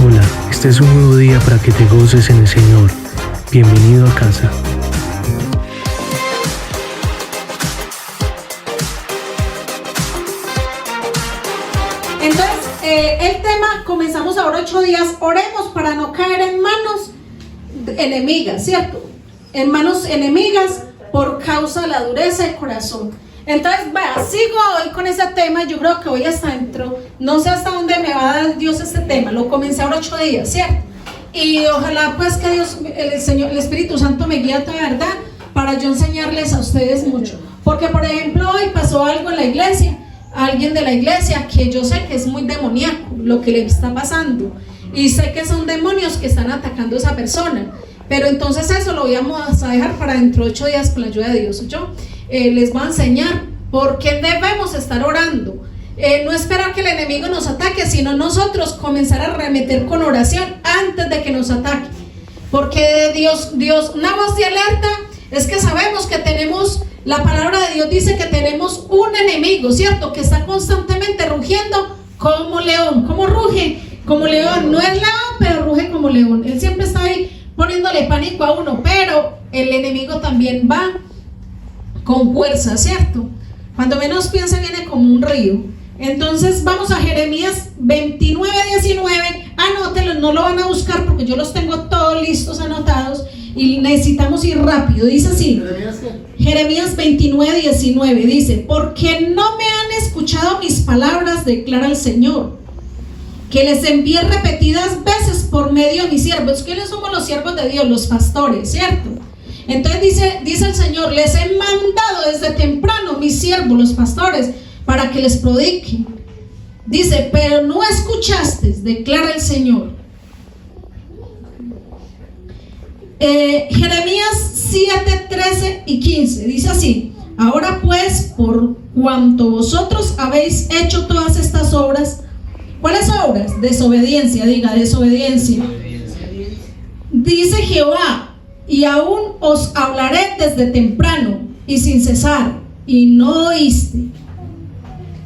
Hola, este es un nuevo día para que te goces en el Señor. Bienvenido a casa. Entonces, el tema, comenzamos ahora 8 días, oremos para no caer en manos enemigas, ¿cierto? En manos enemigas por causa de la dureza del corazón. Entonces, vaya, sigo hoy con ese tema. Yo creo que hoy hasta dentro, no sé hasta dónde me va a dar Dios este tema. Lo comencé ahora 8 días, ¿cierto? Y ojalá pues que Dios, el Señor, el Espíritu Santo me guíe a toda verdad para yo enseñarles a ustedes mucho. Porque por ejemplo hoy pasó algo en la iglesia, alguien de la iglesia que yo sé que es muy demoníaco lo que le está pasando, y sé que son demonios que están atacando a esa persona. Pero entonces eso lo vamos a dejar para dentro de 8 días con la ayuda de Dios. Yo les voy a enseñar por qué debemos estar orando. No esperar que el enemigo nos ataque, sino nosotros comenzar a remeter con oración antes de que nos ataque. Porque Dios, una voz de alerta es que sabemos que tenemos, la palabra de Dios dice que tenemos un enemigo, ¿cierto? Que está constantemente rugiendo como león. ¿Cómo ruge? Como león. No es león, pero ruge como león. Él siempre está ahí poniéndole pánico a uno, pero el enemigo también va con fuerza, ¿cierto? Cuando menos piensa viene como un río. Entonces vamos a Jeremías 29:19. Anótenlos, no lo van a buscar porque yo los tengo todos listos, anotados, y necesitamos ir rápido. Dice así, Jeremías 29:19 dice: porque no me han escuchado mis palabras, declara el Señor, que les envié repetidas veces por medio de mis siervos. ¿Quiénes somos los siervos de Dios? Los pastores, ¿cierto? Entonces dice el Señor: les he mandado desde temprano mis siervos, los pastores, para que les prediquen. Dice, pero no escuchaste, declara el Señor. Jeremías 7:13 y 15 dice así: ahora pues, por cuanto vosotros habéis hecho todas estas obras. ¿Cuáles obras? Desobediencia, diga, desobediencia. Dice Jehová: y aún os hablaré desde temprano y sin cesar, y no oíste.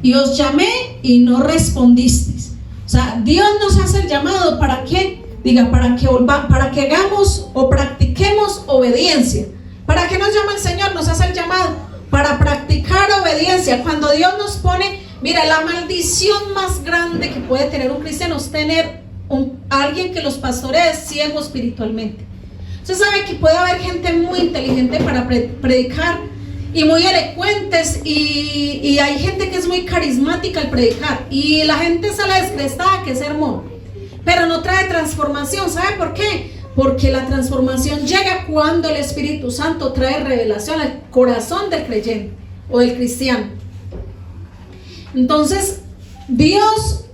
Y os llamé y no respondisteis. O sea, Dios nos hace el llamado, ¿para qué? Diga, para que hagamos o practiquemos obediencia. ¿Para qué nos llama el Señor? Nos hace el llamado para practicar obediencia. Cuando Dios nos pone, mira, la maldición más grande que puede tener un cristiano es tener alguien que los pastoree ciego espiritualmente. Usted sabe que puede haber gente muy inteligente para predicar y muy elocuentes, y hay gente que es muy carismática al predicar, y la gente sale descrestada, que es sermón, pero no trae transformación. ¿Sabe por qué? Porque la transformación llega cuando el Espíritu Santo trae revelación al corazón del creyente o del cristiano. Entonces Dios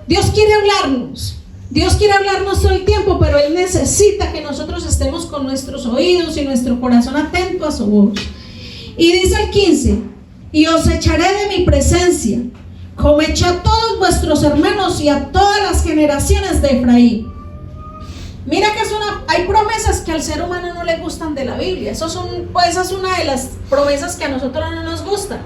quiere hablarnos. Dios quiere hablarnos todo el tiempo, pero Él necesita que nosotros estemos con nuestros oídos y nuestro corazón atento a su voz. Y dice el 15: y os echaré de mi presencia, como eché a todos vuestros hermanos y a todas las generaciones de Efraín. Mira que hay promesas que al ser humano no le gustan de la Biblia. Esa es una de las promesas que a nosotros no nos gustan.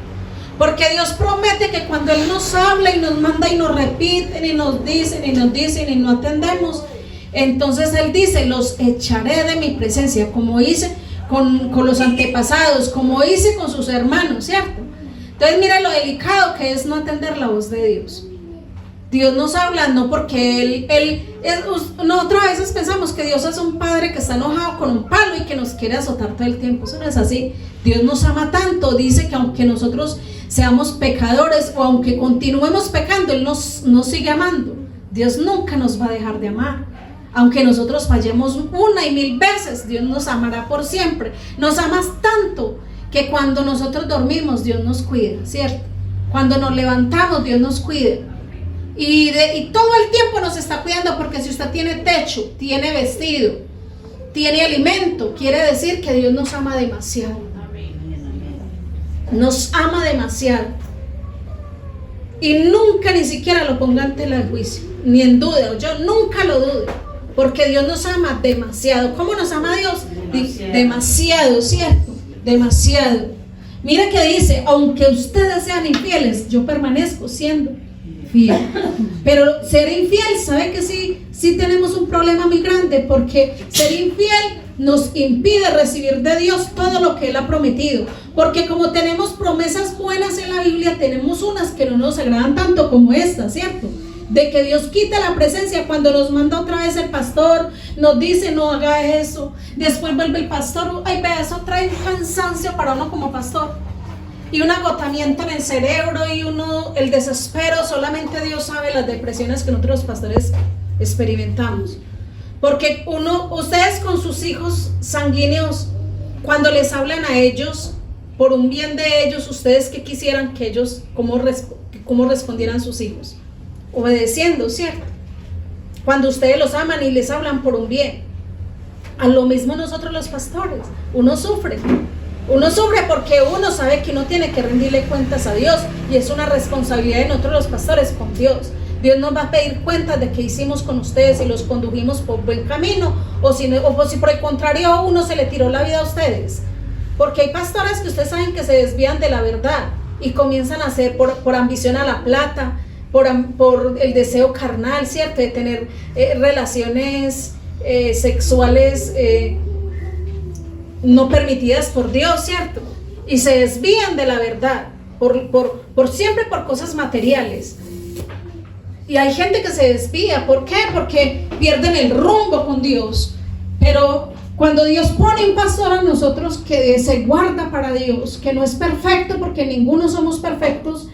Porque Dios promete que cuando Él nos habla y nos manda y nos repiten y nos dicen y no atendemos, entonces Él dice: los echaré de mi presencia, como hice con los antepasados, como hice con sus hermanos, ¿cierto? Entonces mira lo delicado que es no atender la voz de Dios. Dios nos habla no porque nosotros a veces pensamos que Dios es un padre que está enojado con un palo y que nos quiere azotar todo el tiempo. Eso no es así. Dios nos ama tanto, dice que aunque nosotros seamos pecadores o aunque continuemos pecando, Él nos sigue amando. Dios nunca nos va a dejar de amar. Aunque nosotros fallemos 1 y 1000 veces, Dios nos amará por siempre. Nos amas tanto que cuando nosotros dormimos, Dios nos cuida, ¿cierto? Cuando nos levantamos, Dios nos cuida. Y todo el tiempo nos está cuidando, porque si usted tiene techo, tiene vestido, tiene alimento, quiere decir que Dios nos ama demasiado. Nos ama demasiado. Y nunca ni siquiera lo ponga ante el juicio, ni en duda. Yo nunca lo dudo, porque Dios nos ama demasiado. ¿Cómo nos ama Dios? Demasiado, ¿cierto? Demasiado. Mira que dice: aunque ustedes sean infieles, yo permanezco siendo fiel. Pero ser infiel, ¿sabe que sí sí tenemos un problema muy grande, porque ser infiel nos impide recibir de Dios todo lo que Él ha prometido. Porque como tenemos promesas buenas en la Biblia, tenemos unas que no nos agradan tanto como esta, ¿cierto? De que Dios quita la presencia cuando nos manda otra vez el pastor, nos dice no haga eso, después vuelve el pastor, ay vea, eso trae un cansancio para uno como pastor, y un agotamiento en el cerebro, y el desespero. Solamente Dios sabe las depresiones que nosotros los pastores experimentamos. Porque ustedes con sus hijos sanguíneos, cuando les hablan a ellos por un bien de ellos, ustedes qué quisieran que ellos, cómo respondieran sus hijos, obedeciendo, ¿cierto? Cuando ustedes los aman y les hablan por un bien. A lo mismo nosotros los pastores, uno sufre porque uno sabe que uno tiene que rendirle cuentas a Dios, y es una responsabilidad de nosotros los pastores con Dios. Dios nos va a pedir cuentas de qué hicimos con ustedes, si los condujimos por buen camino, o si por el contrario a uno se le tiró la vida a ustedes. Porque hay pastores que ustedes saben que se desvían de la verdad y comienzan a hacer por ambición a la plata, por el deseo carnal, ¿cierto? De tener relaciones sexuales no permitidas por Dios, ¿cierto? Y se desvían de la verdad siempre por cosas materiales. Y hay gente que se desvía. ¿Por qué? Porque pierden el rumbo con Dios. Pero cuando Dios pone un pastor a nosotros que se guarda para Dios, que no es perfecto, porque ninguno somos perfectos,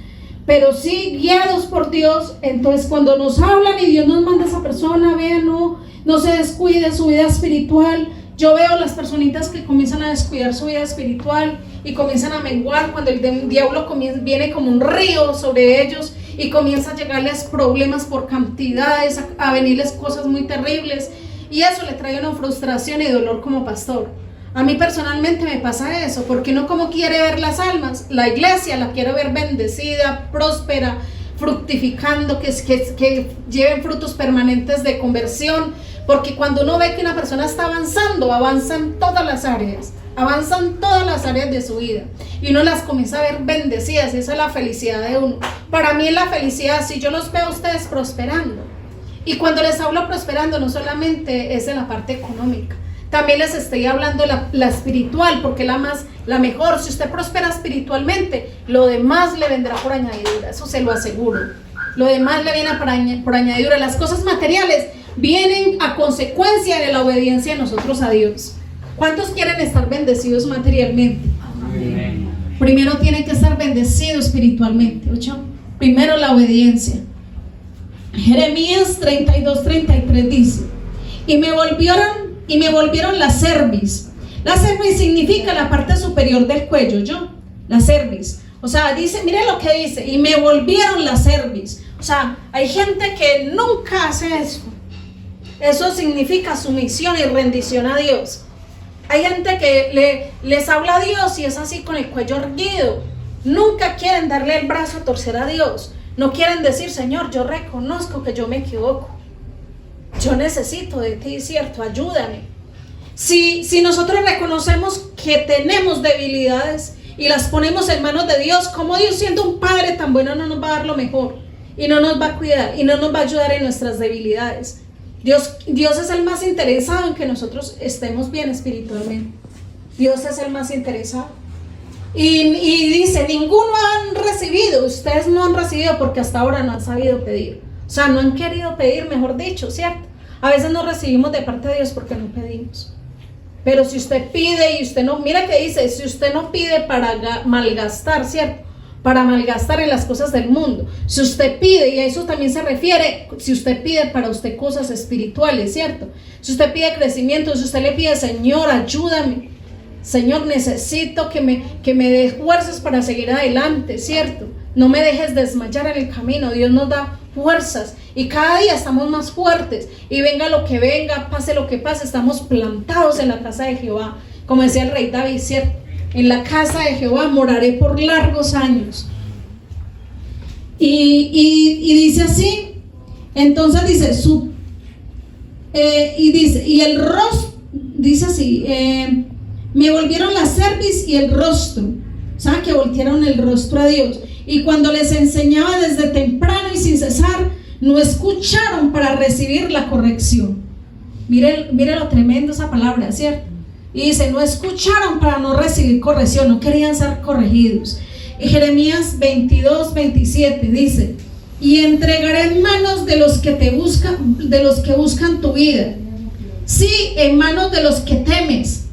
pero sí guiados por Dios, entonces cuando nos hablan y Dios nos manda a esa persona, vean, no se descuide su vida espiritual. Yo veo las personitas que comienzan a descuidar su vida espiritual y comienzan a menguar cuando el diablo viene como un río sobre ellos y comienza a llegarles problemas por cantidades, a venirles cosas muy terribles, y eso le trae una frustración y dolor como pastor. A mí personalmente me pasa eso, porque uno como quiere ver las almas, la iglesia la quiero ver bendecida, próspera, fructificando, que lleven frutos permanentes de conversión, porque cuando uno ve que una persona está avanzando, avanzan todas las áreas de su vida, y uno las comienza a ver bendecidas, y esa es la felicidad de uno. Para mí es la felicidad, si yo los veo a ustedes prosperando, y cuando les hablo prosperando, no solamente es de la parte económica, también les estoy hablando la espiritual, porque la mejor. Si usted prospera espiritualmente, lo demás le vendrá por añadidura, eso se lo aseguro. Lo demás le viene por añadidura. Las cosas materiales vienen a consecuencia de la obediencia de nosotros a Dios. ¿Cuántos quieren estar bendecidos materialmente? Amén. Primero tienen que estar bendecidos espiritualmente. ¿Ocho? Primero la obediencia. Jeremías 32:33 dice: y me volvieron la cerviz. La cerviz significa la parte superior del cuello, la cerviz. O sea, dice, mire lo que dice, y me volvieron la cerviz. O sea, hay gente que nunca hace eso. Eso significa sumisión y rendición a Dios. Hay gente que les habla a Dios y es así con el cuello erguido. Nunca quieren darle el brazo a torcer a Dios. No quieren decir: Señor, yo reconozco que yo me equivoco. Yo necesito de ti, ¿cierto? Ayúdame. Si nosotros reconocemos que tenemos debilidades y las ponemos en manos de Dios, como Dios, siendo un Padre tan bueno, no nos va a dar lo mejor, y no nos va a cuidar, y no nos va a ayudar en nuestras debilidades. Dios es el más interesado en que nosotros estemos bien espiritualmente. Dios es el más interesado. Y dice: ninguno han recibido. Ustedes no han recibido porque hasta ahora no han sabido pedir. O sea, no han querido pedir, mejor dicho, ¿cierto? A veces no recibimos de parte de Dios porque no pedimos. Pero si usted pide y usted no, mira que dice, si usted no pide para malgastar, ¿cierto? Para malgastar en las cosas del mundo. Si usted pide, y a eso también se refiere, si usted pide para usted cosas espirituales, ¿cierto? Si usted pide crecimiento, si usted le pide: Señor, ayúdame. Señor, necesito que me des fuerzas para seguir adelante, ¿cierto? No me dejes desmayar en el camino. Dios nos da fuerzas y cada día estamos más fuertes, y venga lo que venga, pase lo que pase, estamos plantados en la casa de Jehová, como decía el rey David, ¿cierto? En la casa de Jehová moraré por largos años. Y dice así, entonces dice y el rostro, dice así, me volvieron la cerviz y el rostro. ¿Saben? Que voltearon el rostro a Dios. Y cuando les enseñaba desde temprano y sin cesar, no escucharon para recibir la corrección. Mire lo tremendo esa palabra, ¿cierto? Y dice, no escucharon para no recibir corrección, no querían ser corregidos. Y Jeremías 22:27 dice, y entregaré en manos de los que te buscan, de los que buscan tu vida, sí, en manos de los que temes.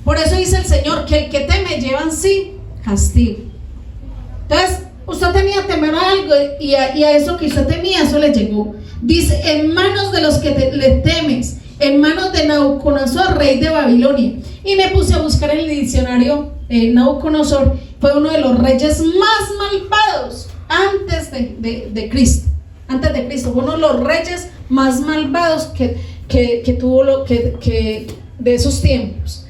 Por eso dice el Señor que el que teme lleva en sí castigo. Entonces, usted tenía temor a algo y a eso que usted temía, eso le llegó. Dice, en manos de los que le temes, en manos de Nabucodonosor, rey de Babilonia. Y me puse a buscar en el diccionario. Nabucodonosor fue uno de los reyes más malvados antes de Cristo. Antes de Cristo, fue uno de los reyes más malvados que tuvo de esos tiempos.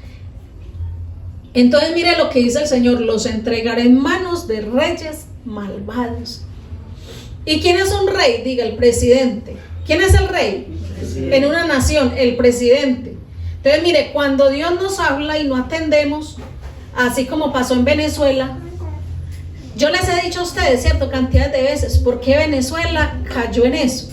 Entonces mire lo que dice el Señor: los entregaré en manos de reyes malvados. ¿Y quién es un rey? Diga, el presidente. ¿Quién es el rey? En una nación, el presidente. Entonces mire, cuando Dios nos habla y no atendemos, así como pasó en Venezuela, yo les he dicho a ustedes, cierto, cantidad de veces, ¿por qué Venezuela cayó en eso?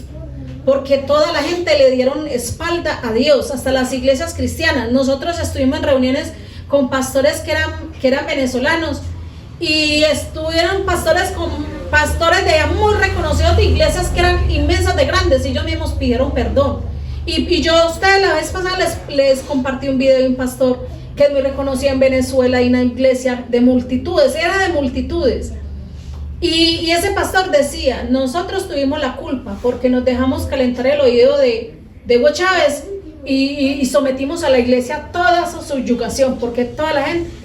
Porque toda la gente le dieron espalda a Dios, hasta las iglesias cristianas. Nosotros estuvimos en reuniones con pastores que eran venezolanos, y estuvieron pastores de muy reconocidos de iglesias que eran inmensas de grandes, y ellos mismos pidieron perdón. Y yo a ustedes la vez pasada les compartí un video de un pastor que es muy reconocido en Venezuela, y una iglesia de multitudes, era de multitudes. Y ese pastor decía, nosotros tuvimos la culpa porque nos dejamos calentar el oído de Hugo Chávez y sometimos a la iglesia toda su subyugación, porque toda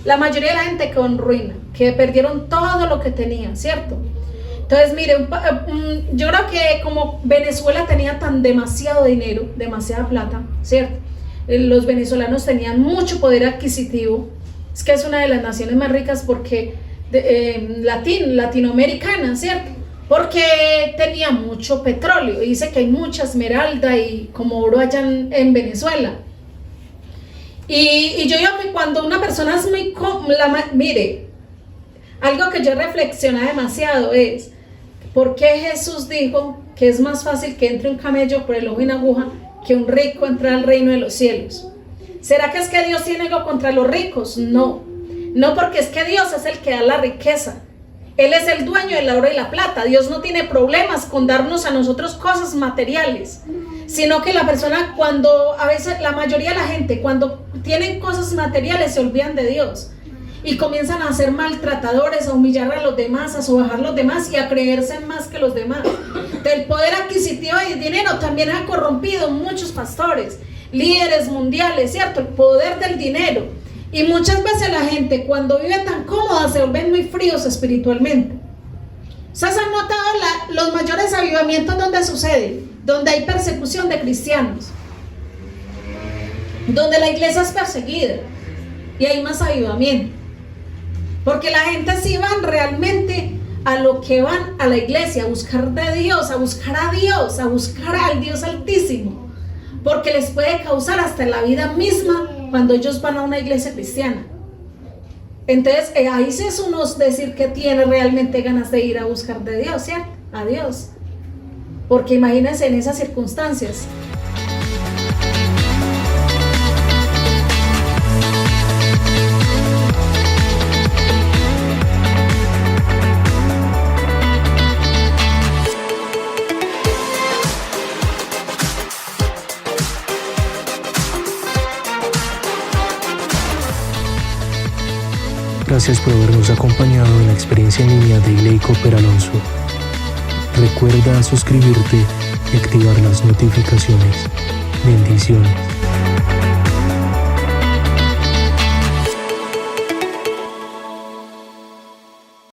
la mayoría de la gente quedó en ruina, que perdieron todo lo que tenían, ¿cierto? Entonces mire, yo creo que como Venezuela tenía demasiado dinero, demasiada plata, ¿cierto? Los venezolanos tenían mucho poder adquisitivo. Es que es una de las naciones más ricas porque latinoamericana, ¿cierto? Porque tenía mucho petróleo, y dice que hay mucha esmeralda y como oro allá en Venezuela. Y yo digo que cuando una persona es muy mire, algo que yo reflexiono demasiado es ¿por qué Jesús dijo que es más fácil que entre un camello por el ojo de una aguja que un rico entre al reino de los cielos? ¿Será que es que Dios tiene algo contra los ricos? No, porque es que Dios es el que da la riqueza. Él es el dueño del oro y la plata. Dios no tiene problemas con darnos a nosotros cosas materiales, sino que la persona, a veces la mayoría de la gente, cuando tienen cosas materiales, se olvidan de Dios y comienzan a ser maltratadores, a humillar a los demás, a sobajar a los demás y a creerse más que los demás. Del poder adquisitivo y dinero también ha corrompido muchos pastores, líderes mundiales, ¿cierto? El poder del dinero. Y muchas veces la gente, cuando vive tan cómoda, se vuelven muy fríos espiritualmente. ¿Ustedes han notado los mayores avivamientos donde suceden? Donde hay persecución de cristianos, donde la iglesia es perseguida, y hay más avivamiento. Porque la gente sí van realmente a lo que van a la iglesia, a buscar de Dios, a buscar a Dios, a buscar al Dios Altísimo. Porque les puede causar hasta la vida misma cuando ellos van a una iglesia cristiana. Entonces ahí sí es uno decir que tiene realmente ganas de ir a buscar de Dios, ¿cierto? A Dios. Porque imagínense en esas circunstancias. Gracias por habernos acompañado en la experiencia en línea de Igley Cooper Alonso. Recuerda suscribirte y activar las notificaciones. Bendiciones.